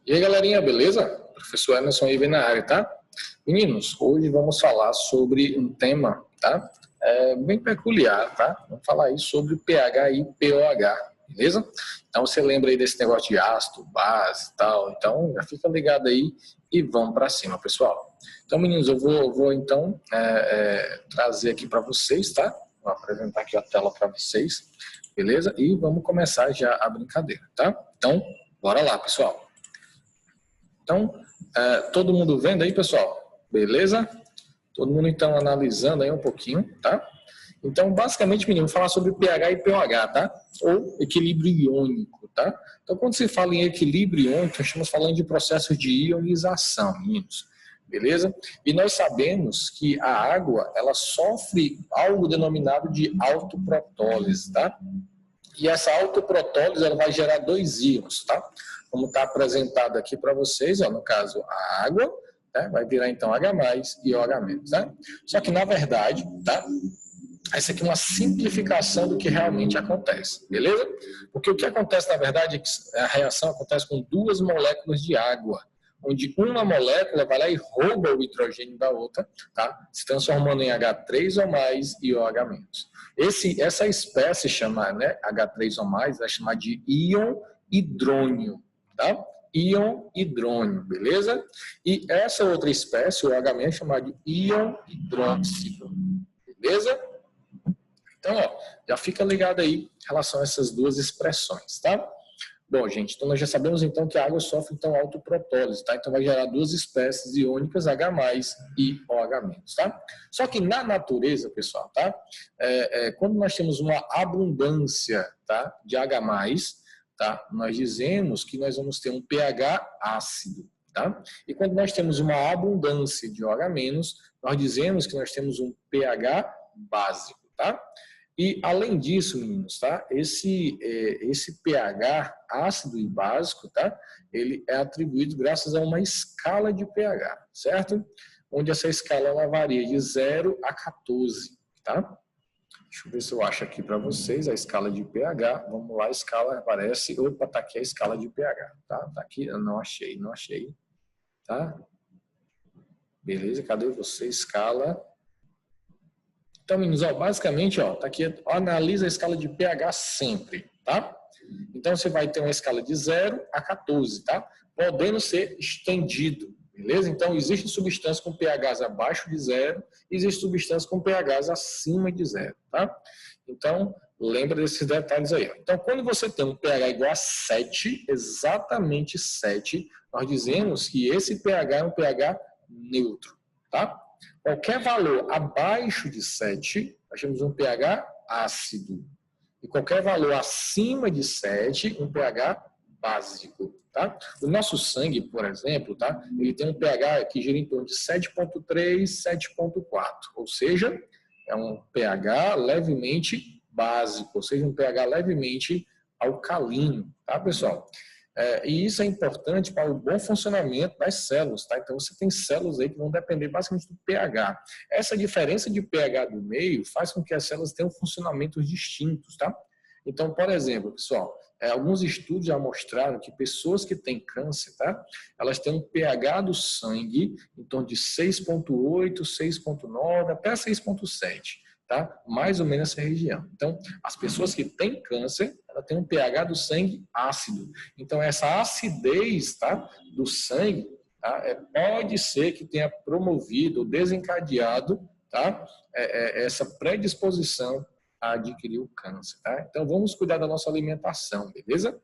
E aí, galerinha, beleza? Professor Emerson aí vem na área, tá? Meninos, hoje vamos falar sobre um tema, tá? Bem peculiar, tá? Vamos falar aí sobre pH e POH, beleza? Então, você lembra aí desse negócio de ácido, base e tal? Então, já fica ligado aí e vamos para cima, pessoal. Então, meninos, eu vou então trazer aqui para vocês, tá? Vou apresentar aqui a tela para vocês, beleza? E vamos começar já a brincadeira, tá? Então, bora lá, pessoal. Então, todo mundo vendo aí, pessoal? Beleza? Todo mundo, então, analisando aí um pouquinho, tá? Então, basicamente, menino, vou falar sobre pH e pOH, tá? Ou equilíbrio iônico, tá? Então, quando se fala em equilíbrio iônico, nós estamos falando de processos de ionização, meninos. Beleza? E nós sabemos que a água, ela sofre algo denominado de autoprotólise, tá? E essa autoprotólise, ela vai gerar dois íons, tá? Como está apresentado aqui para vocês, ó, no caso, a água, né, vai virar então H+, e OH-, tá? Só que, na verdade, tá? Essa aqui é uma simplificação do que realmente acontece, beleza? Porque o que acontece, na verdade, é que a reação acontece com duas moléculas de água, onde uma molécula vai lá e rouba o hidrogênio da outra, tá? Se transformando em H3 ou mais e OH-. Essa espécie chama, né, H3 ou mais, vai chamar de íon hidrônio, tá? Íon hidrônio, beleza? E essa outra espécie, o OH-, é chamada de íon hidróxido, beleza? Então, ó, já fica ligado aí em relação a essas duas expressões, tá? Bom, gente, então nós já sabemos então que a água sofre então autoprotólise, tá? Então vai gerar duas espécies iônicas, H+ e OH-, tá? Só que na natureza, pessoal, tá? Quando nós temos uma abundância, tá, de H+, tá? Nós dizemos que nós vamos ter um pH ácido, tá? E quando nós temos uma abundância de OH-, nós dizemos que nós temos um pH básico, tá? E, além disso, meninos, tá? Esse pH ácido e básico, tá? Ele é atribuído graças a uma escala de pH, certo? Onde essa escala ela varia de 0 a 14, tá? Deixa eu ver se eu acho aqui para vocês a escala de pH. Vamos lá, a escala aparece. Opa, tá aqui a escala de pH, tá? Tá aqui, eu não achei, tá? Beleza, cadê você? Escala. Então, meninos, ó, basicamente, ó, tá aqui, ó, analisa a escala de pH sempre, tá? Então, você vai ter uma escala de 0 a 14, tá? Podendo ser estendido, beleza? Então, existem substâncias com pHs abaixo de 0, existem substâncias com pHs acima de 0, tá? Então, lembra desses detalhes aí, ó. Então, quando você tem um pH igual a 7, exatamente 7, nós dizemos que esse pH é um pH neutro, tá? Qualquer valor abaixo de 7, nós temos um pH ácido. E qualquer valor acima de 7, um pH básico, tá? O nosso sangue, por exemplo, tá? Ele tem um pH que gira em torno de 7,3, 7,4. Ou seja, é um pH levemente básico, ou seja, um pH levemente alcalino, tá, pessoal? E isso é importante para o bom funcionamento das células, tá? Então, você tem células aí que vão depender basicamente do pH. Essa diferença de pH do meio faz com que as células tenham funcionamentos distintos, tá? Então, por exemplo, pessoal, alguns estudos já mostraram que pessoas que têm câncer, tá? Elas têm um pH do sangue em torno de 6,8, 6,9 até 6,7. Tá? Mais ou menos essa região. Então, as pessoas que têm câncer, ela tem um pH do sangue ácido. Então, essa acidez, tá, do sangue, tá, pode ser que tenha promovido ou desencadeado, tá, essa predisposição a adquirir o câncer. Tá? Então, vamos cuidar da nossa alimentação, beleza?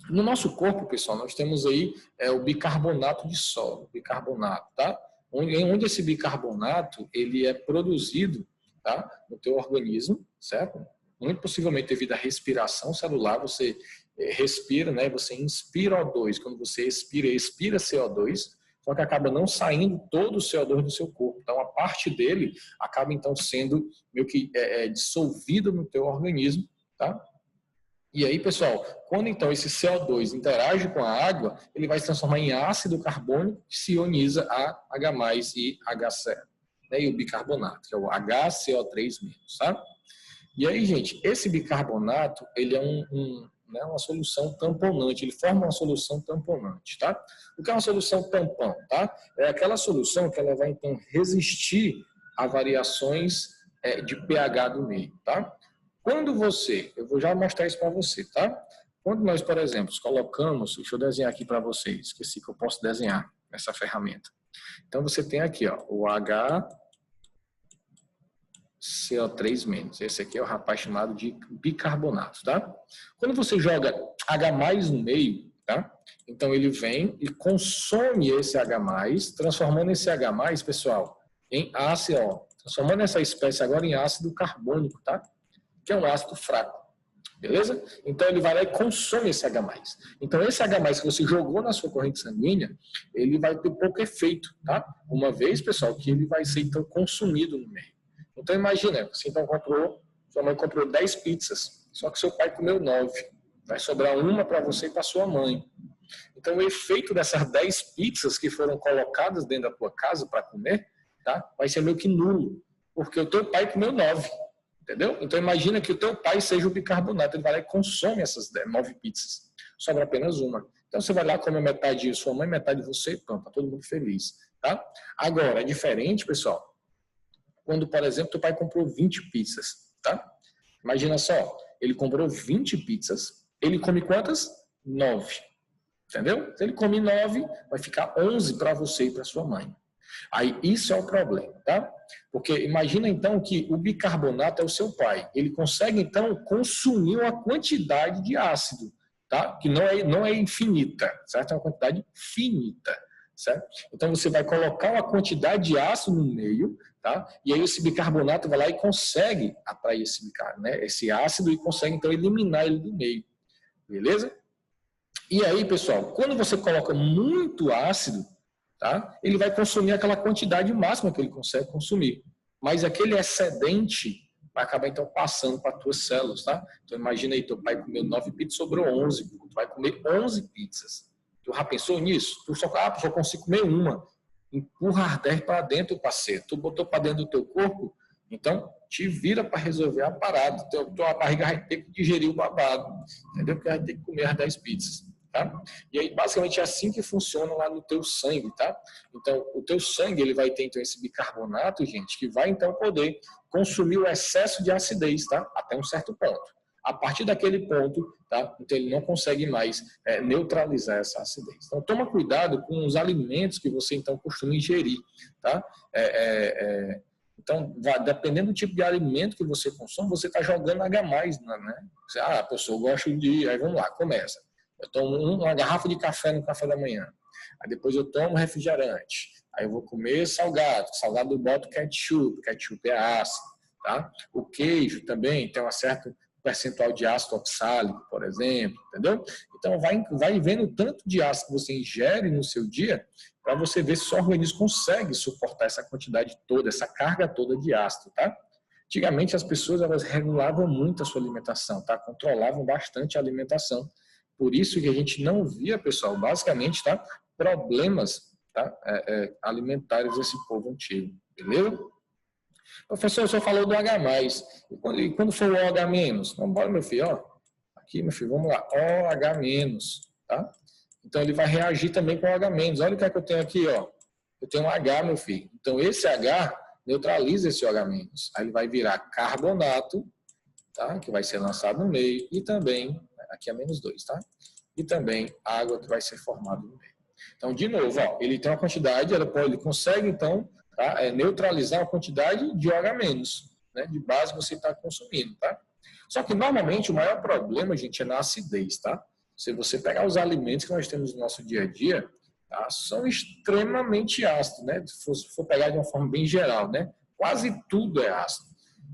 No nosso corpo, pessoal, nós temos aí o bicarbonato de sódio, bicarbonato, tá? Onde esse bicarbonato ele é produzido, tá, no teu organismo, certo? Muito possivelmente devido à respiração celular, você respira, né? Você inspira O2, quando você expira CO2, só que acaba não saindo todo o CO2 do seu corpo. Então, a parte dele acaba, então, sendo meio que dissolvido no teu organismo, tá? E aí, pessoal, quando, então, esse CO2 interage com a água, ele vai se transformar em ácido carbônico, que se ioniza a H+ e HCl. Né, e o bicarbonato, que é o HCO3-, tá? E aí, gente, esse bicarbonato, ele é né, uma solução tamponante, ele forma uma solução tamponante, tá? O que é uma solução tampão, tá? É aquela solução que ela vai, então, resistir a variações de pH do meio, tá? Quando você, eu vou já mostrar isso para você, tá? Quando nós, por exemplo, colocamos, deixa eu desenhar aqui para vocês, esqueci que eu posso desenhar nessa ferramenta. Então, você tem aqui, ó, o HCO3-. Esse aqui é o rapaz chamado de bicarbonato, tá? Quando você joga H+ no meio, tá? Então, ele vem e consome esse H+, transformando esse H+, pessoal, em ACO. Transformando essa espécie agora em ácido carbônico, tá? Que é um ácido fraco. Beleza? Então, ele vai lá e consome esse H+. Então, esse H+, que você jogou na sua corrente sanguínea, ele vai ter pouco efeito, tá? Uma vez, pessoal, que ele vai ser, então, consumido no meio. Então, imagina, você então sua mãe comprou 10 pizzas, só que seu pai comeu 9. Vai sobrar uma para você e para sua mãe. Então, o efeito dessas 10 pizzas que foram colocadas dentro da tua casa para comer, tá? Vai ser meio que nulo, porque o teu pai comeu 9. Entendeu? Então, imagina que o teu pai seja o bicarbonato, ele vai lá e consome essas 9 pizzas. Sobra apenas uma. Então, você vai lá, come metade de sua mãe, metade de você, pronto, tá todo mundo feliz. Tá? Agora, é diferente, pessoal, quando, por exemplo, teu pai comprou 20 pizzas. Tá? Imagina só, ele comprou 20 pizzas, ele come quantas? 9. Entendeu? Se ele come 9, vai ficar 11 para você e para sua mãe. Aí, isso é o problema, tá? Porque imagina, então, que o bicarbonato é o seu pai. Ele consegue, então, consumir uma quantidade de ácido, tá? Que não é infinita, certo? É uma quantidade finita, certo? Então, você vai colocar uma quantidade de ácido no meio, tá? E aí esse bicarbonato vai lá e consegue atrair esse ácido e consegue, então, eliminar ele do meio. Beleza? E aí, pessoal, quando você coloca muito ácido, tá? Ele vai consumir aquela quantidade máxima que ele consegue consumir. Mas aquele excedente vai acabar, então, passando para as tuas células, tá? Então, imagina aí, teu pai comeu 9 pizzas, sobrou 11. Tu vai comer 11 pizzas. Tu já pensou nisso? Tu só consigo comer uma. Empurra a artéria para dentro, parceiro. Tu botou para dentro do teu corpo, então, te vira para resolver a parada. Tua barriga vai ter que digerir o babado, entendeu? Porque vai ter que comer as 10 pizzas. Tá? E aí, basicamente, é assim que funciona lá no teu sangue, tá? Então, o teu sangue, ele vai ter, então, esse bicarbonato, gente, que vai, então, poder consumir o excesso de acidez, tá? Até um certo ponto. A partir daquele ponto, tá? Então, ele não consegue mais neutralizar essa acidez. Então, toma cuidado com os alimentos que você, então, costuma ingerir, tá? Então, dependendo do tipo de alimento que você consome, você está jogando H+, né? Pessoa, eu gosto de... Aí, vamos lá, começa. Eu tomo uma garrafa de café no café da manhã. Aí depois eu tomo refrigerante. Aí eu vou comer salgado. Salgado eu boto ketchup. Ketchup é ácido. Tá? O queijo também tem um certo percentual de ácido oxálico, por exemplo. Entendeu? Então vai vendo o tanto de ácido que você ingere no seu dia para você ver se o seu organismo consegue suportar essa quantidade toda, essa carga toda de ácido. Tá? Antigamente as pessoas elas regulavam muito a sua alimentação. Tá? Controlavam bastante a alimentação. Por isso que a gente não via, pessoal, basicamente, tá? Problemas, tá? Alimentares desse povo antigo, beleza? Professor, o senhor falou do H+. E quando for o OH-? Então, bora, meu filho, ó. Aqui, meu filho, vamos lá. OH-, tá? Então, ele vai reagir também com OH-. Olha o que é que eu tenho aqui, ó. Eu tenho um H, meu filho. Então, esse H neutraliza esse OH-. Aí ele vai virar carbonato, tá? Que vai ser lançado no meio. E também... Aqui é -2, tá? E também água que vai ser formada no meio. Então, de novo, ó, ele tem uma quantidade, ele consegue, então, tá, neutralizar a quantidade de OH-, né, de base que você está consumindo, tá? Só que, normalmente, o maior problema, gente, é na acidez, tá? Se você pegar os alimentos que nós temos no nosso dia a dia, tá, são extremamente ácidos, né? Se for pegar de uma forma bem geral, né? Quase tudo é ácido.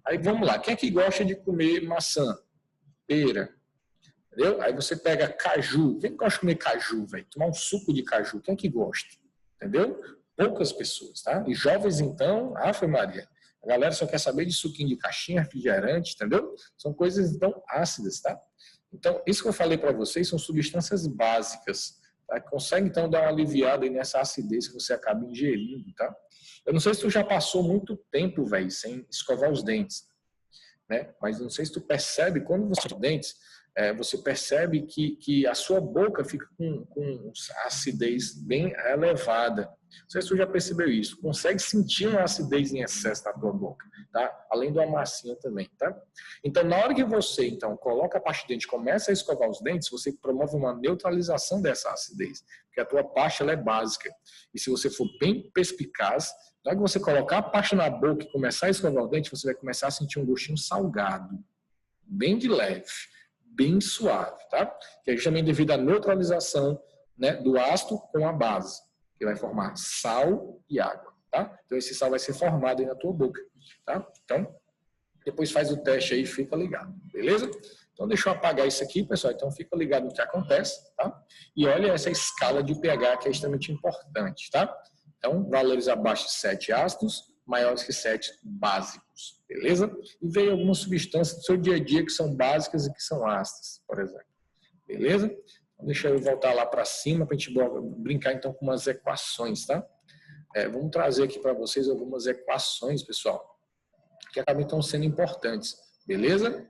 Aí, vamos lá. Quem é que gosta de comer maçã? Pera? Entendeu? Aí você pega caju. Quem gosta de comer caju, velho? Tomar um suco de caju. Quem é que gosta? Entendeu? Poucas pessoas, tá? E jovens, então, Ave Maria. A galera só quer saber de suquinho de caixinha, refrigerante, entendeu? São coisas, então, ácidas, tá? Então, isso que eu falei para vocês são substâncias básicas, tá? Que conseguem, então, dar uma aliviada aí nessa acidez que você acaba ingerindo, tá? Eu não sei se tu já passou muito tempo, velho, sem escovar os dentes, né? Mas não sei se tu percebe, quando você escova os dentes, você percebe que a sua boca fica com acidez bem elevada. Não sei se você já percebeu isso. Consegue sentir uma acidez em excesso na tua boca, tá? Além do amarcinho também, tá? Então, na hora que você, então, coloca a pasta de dente e começa a escovar os dentes, você promove uma neutralização dessa acidez, porque a tua pasta ela é básica. E se você for bem perspicaz, na hora que você colocar a pasta na boca e começar a escovar o dente, você vai começar a sentir um gostinho salgado, bem de leve, bem suave, tá? Que é justamente devido à neutralização, né, do ácido com a base, que vai formar sal e água, tá? Então esse sal vai ser formado aí na tua boca, tá? Então, depois faz o teste aí e fica ligado, beleza? Então deixa eu apagar isso aqui, pessoal, então fica ligado no que acontece, tá? E olha essa escala de pH que é extremamente importante, tá? Então, valores abaixo de 7 ácidos, maiores que 7 básicos, beleza? E veio algumas substâncias do seu dia a dia que são básicas e que são ácidas, por exemplo, beleza? Então, deixa eu voltar lá para cima para a gente brincar então com umas equações, tá? Vamos trazer aqui para vocês algumas equações, pessoal, que acabam então sendo importantes, beleza?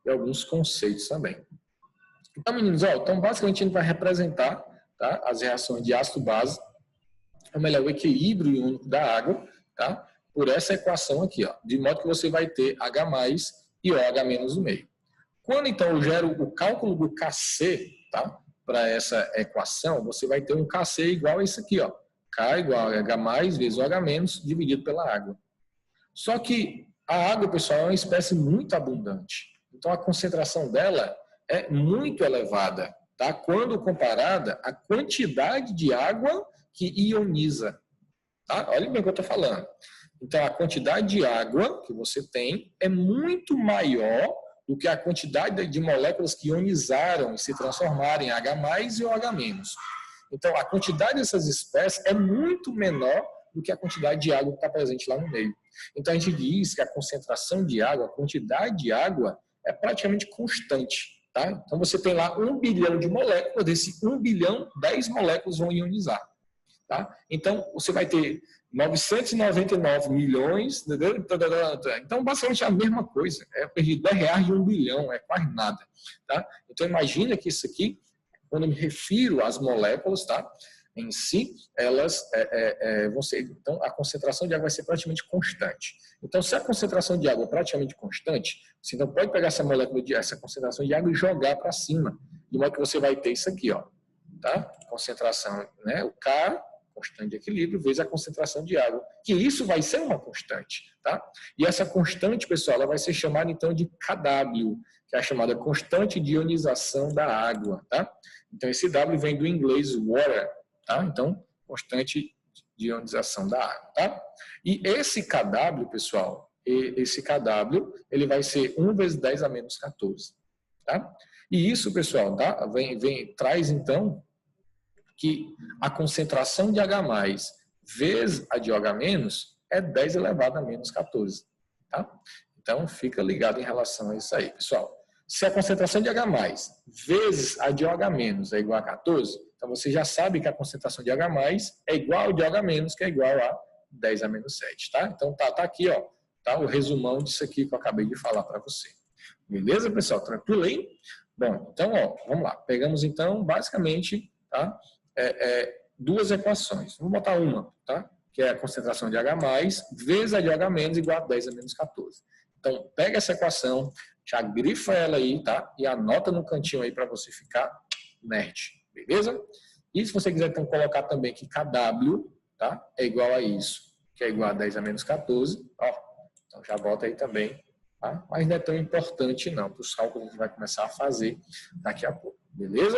E alguns conceitos também. Então, meninos, então basicamente a gente vai representar, tá, as reações de ácido-base, ou melhor, o equilíbrio iônico da água, tá? Por essa equação aqui, ó, de modo que você vai ter H+ e OH- no meio. Quando, então, eu gero o cálculo do Kc, tá? Para essa equação, você vai ter um Kc igual a isso aqui, ó. K igual a H+ vezes OH- dividido pela água. Só que a água, pessoal, é uma espécie muito abundante. Então, a concentração dela é muito elevada, tá? Quando comparada à quantidade de água que ioniza. Tá? Olha bem o que eu estou falando. Então, a quantidade de água que você tem é muito maior do que a quantidade de moléculas que ionizaram e se transformaram em H+ e OH-. Então, a quantidade dessas espécies é muito menor do que a quantidade de água que está presente lá no meio. Então, a gente diz que a concentração de água, a quantidade de água, é praticamente constante. Tá? Então, você tem lá 1 bilhão de moléculas, desse 1 bilhão, 10 moléculas vão ionizar. Tá? Então, você vai ter 999 milhões, entendeu? Então, basicamente é a mesma coisa. É perdido 10 reais de 1 bilhão, é quase nada. Tá? Então, imagina que isso aqui, quando eu me refiro às moléculas, tá? Em si, elas vão ser... Então, a concentração de água vai ser praticamente constante. Então, se a concentração de água é praticamente constante, você então pode pegar essa molécula, essa concentração de água e jogar para cima, de modo que você vai ter isso aqui, ó. Tá? Concentração, né? O K, constante de equilíbrio, vezes a concentração de água, que isso vai ser uma constante, tá? E essa constante, pessoal, ela vai ser chamada então de Kw, que é a chamada constante de ionização da água, tá? Então esse W vem do inglês water, tá? Então, constante de ionização da água, tá? E esse Kw, pessoal, esse Kw, ele vai ser 1 vezes 10 a menos 14, tá? E isso, pessoal, tá? Traz então que a concentração de H+ vezes a de OH- é 10 elevado a menos 14. Tá? Então, fica ligado em relação a isso aí, pessoal. Se a concentração de H+ vezes a de OH- é igual a 14, então você já sabe que a concentração de H+ é igual ao de OH-, que é igual a 10 a menos 7. Tá? Então, tá aqui, ó, tá o resumão disso aqui que eu acabei de falar para você. Beleza, pessoal? Tranquilo aí? Bom, então, ó, vamos lá. Pegamos, então, basicamente, tá? Duas equações. Vamos botar uma, tá? Que é a concentração de H+ vezes a de OH- igual a 10 a menos 14. Então, pega essa equação, já grifa ela aí, tá? E anota no cantinho aí para você ficar nerd, beleza? E se você quiser então colocar também que Kw, tá? É igual a isso, que é igual a 10 a menos 14, ó. Então já bota aí também, tá? Mas não é tão importante não, para os cálculos que a gente vai começar a fazer daqui a pouco, beleza?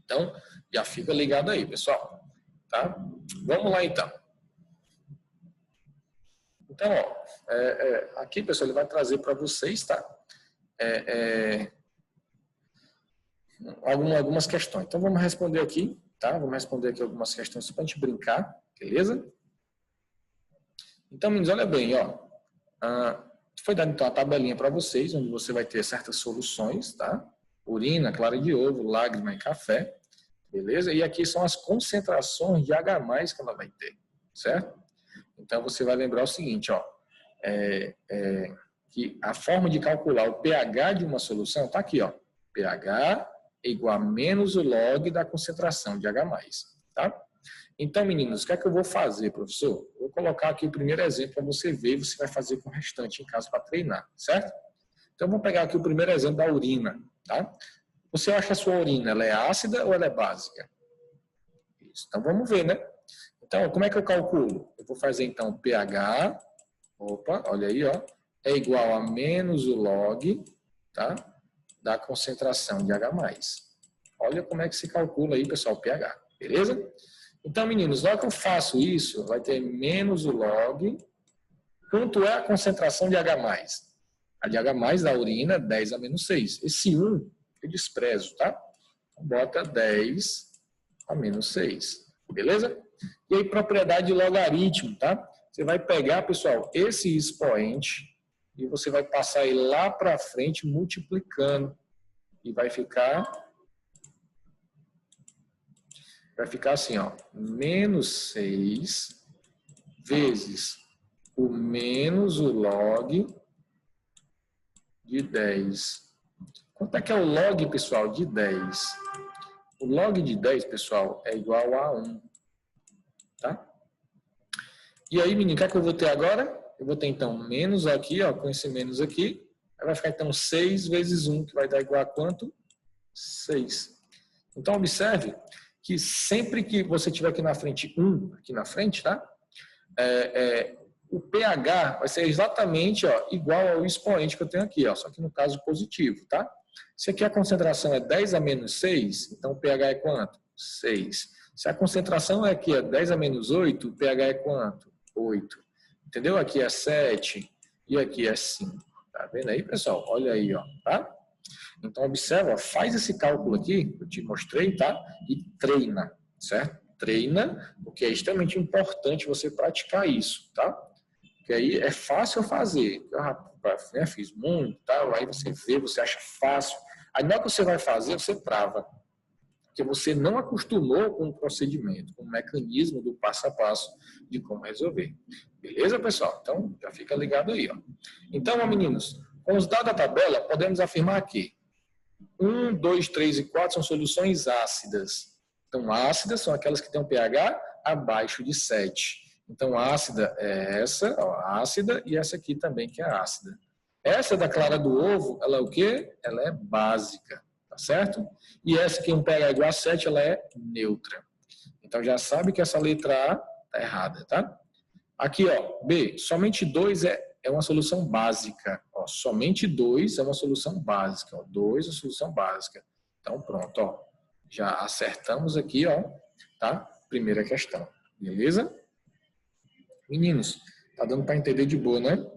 Então, já fica ligado aí, pessoal. Tá? Vamos lá, então. Então, ó, aqui, pessoal, ele vai trazer para vocês, tá? Algumas questões. Então, vamos responder aqui, tá? Vamos responder aqui algumas questões para a gente brincar, beleza? Então, meninos, olha bem, ó. Foi dado, então, a tabelinha para vocês, onde você vai ter certas soluções, tá? Urina, clara de ovo, lágrima e café. Beleza? E aqui são as concentrações de H+ que ela vai ter, certo? Então, você vai lembrar o seguinte, ó, que a forma de calcular o pH de uma solução está aqui, ó. pH é igual a menos o log da concentração de H+, tá? Então, meninos, o que é que eu vou fazer, professor? Vou colocar aqui o primeiro exemplo para você ver, você vai fazer com o restante em casa para treinar, certo? Então, vamos pegar aqui o primeiro exemplo da urina, tá? Você acha que a sua urina ela é ácida ou ela é básica? Isso. Então, vamos ver, né? Então, como é que eu calculo? Eu vou fazer, então, pH, opa, olha aí, ó, é igual a menos o log, tá? Da concentração de H+. Olha como é que se calcula aí, pessoal, o pH, beleza? Então, meninos, logo que eu faço isso, vai ter menos o log. Quanto é a concentração de H+? A de H+, da urina, 10 a menos 6. Esse 1 eu desprezo, tá? Bota 10 a menos 6, beleza? E aí, propriedade de logaritmo, tá? Você vai pegar, pessoal, esse expoente e você vai passar ele lá para frente multiplicando. E vai ficar assim, ó, menos 6 vezes o menos o log de 10. Quanto é que é o log, pessoal, de 10? O log de 10, pessoal, é igual a 1, tá? E aí, menino, o que é que eu vou ter agora? Eu vou ter, então, menos aqui, ó, com esse menos aqui. Aí vai ficar, então, 6 vezes 1, que vai dar igual a quanto? 6. Então, observe que sempre que você tiver aqui na frente 1, aqui na frente, tá? O pH vai ser exatamente, ó, igual ao expoente que eu tenho aqui, ó, só que no caso positivo, tá? Se aqui a concentração é 10 a menos 6, então o pH é quanto? 6. Se a concentração aqui é 10 a menos 8, o pH é quanto? 8. Entendeu? Aqui é 7 e aqui é 5. Tá vendo aí, pessoal? Olha aí, ó, tá? Então, observa, faz esse cálculo aqui, que eu te mostrei, tá? E treina, certo? Treina, porque é extremamente importante você praticar isso, tá? Porque aí é fácil fazer. Eu fiz muito, tal, aí você vê, você acha fácil. Aí na hora que você vai fazer, você trava. Porque você não acostumou com o procedimento, com o mecanismo do passo a passo de como resolver. Beleza, pessoal? Então, já fica ligado aí, ó. Então, meninos, com os dados da tabela, podemos afirmar que 1, 2, 3 e 4 são soluções ácidas. Então, ácidas são aquelas que têm um pH abaixo de 7. Então, ácida é essa, ó, ácida, e essa aqui também que é ácida. Essa da clara do ovo, ela é o quê? Ela é básica, tá certo? E essa aqui, um pH igual a 7, ela é neutra. Então, já sabe que essa letra A tá errada, tá? Aqui, ó, B, somente 2 é uma solução básica. Ó, somente 2 é uma solução básica. Ó, 2 é uma solução básica. Então, pronto, ó. Já acertamos aqui, ó, tá? Primeira questão. Beleza? Meninos, tá dando para entender de boa, né?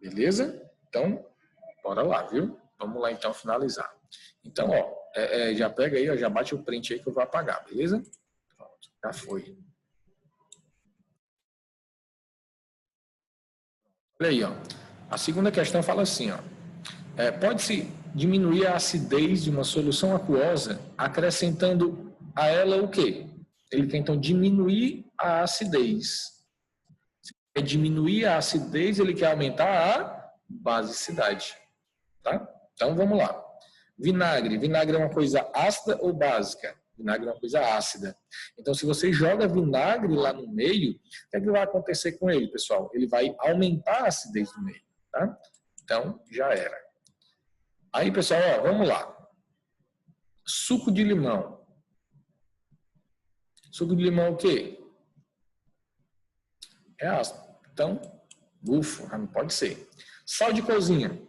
Beleza? Então, bora lá, viu? Vamos lá, então, finalizar. Então, ó, já pega aí, ó, já bate o print aí que eu vou apagar, beleza? Pronto, já foi. Olha aí, ó. A segunda questão fala assim, ó. Pode-se diminuir a acidez de uma solução aquosa acrescentando a ela o quê? Ele quer, então, diminuir a acidez. É diminuir a acidez, ele quer aumentar a basicidade. Tá? Então, vamos lá. Vinagre. Vinagre é uma coisa ácida ou básica? Vinagre é uma coisa ácida. Então, se você joga vinagre lá no meio, o que é que vai acontecer com ele, pessoal? Ele vai aumentar a acidez do meio. Tá? Então, já era. Aí, pessoal, ó, vamos lá. Suco de limão. Suco de limão é o quê? É ácido. Então, bufo, não pode ser. Sal de cozinha.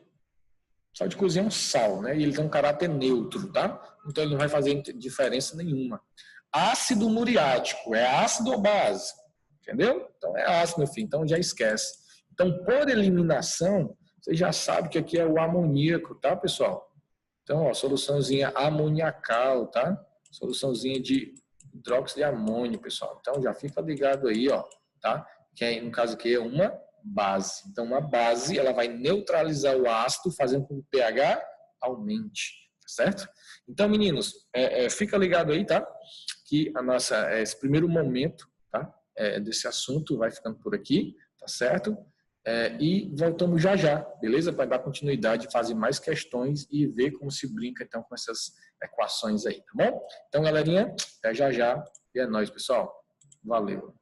Sal de cozinha é um sal, né? E ele tem um caráter neutro, tá? Então, ele não vai fazer diferença nenhuma. Ácido muriático. É ácido ou base? Entendeu? Então, é ácido, meu filho. Então, já esquece. Então, por eliminação, você já sabe que aqui é o amoníaco, tá, pessoal? Então, ó, soluçãozinha amoniacal, tá? Soluçãozinha de hidróxido de amônio, pessoal. Então, já fica ligado aí, ó, tá? Que é, no caso aqui é uma base. Então, uma base, ela vai neutralizar o ácido, fazendo com que o pH aumente, tá certo? Então, meninos, fica ligado aí, tá? Que esse primeiro momento, tá? Desse assunto vai ficando por aqui, tá certo? E voltamos já já, beleza? Para dar continuidade, fazer mais questões e ver como se brinca então com essas equações aí, tá bom? Então, galerinha, até já já e é nóis, pessoal. Valeu.